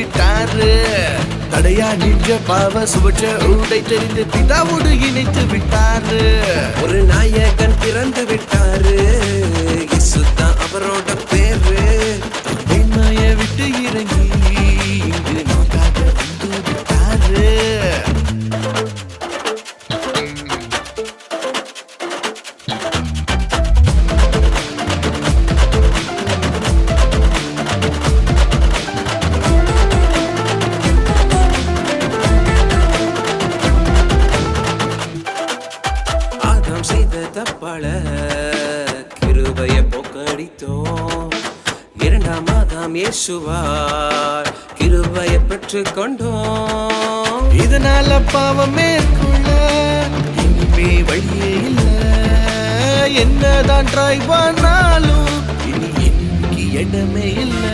விட்டாரு. தடையா நின்ற பாவ சுவற்ற ஊடை தெரிந்து பிதாவோடு இணைத்து விட்டாரு. ஒரு நாயகன் பிறந்து விட்டாரு, இயேசுதான் அவரோட பேரு. வெண்மைய விட்டு இறங்கி இங்கு நமக்காக வந்து விட்டாரு. ஆதாம் செய்த தப்பால கிருபைய போக்கடித்தோம். இரண்டாம் ஆதாம் இயேசுவார் கிருபைய பெற்றுக் கொண்டோம். இதனால பாவம் மேற்கொள்ள இனிமே வழியே இல்ல. என்னதான் ட்ரை பண்ணாலும் இனி எனக்கு இடமே இல்ல.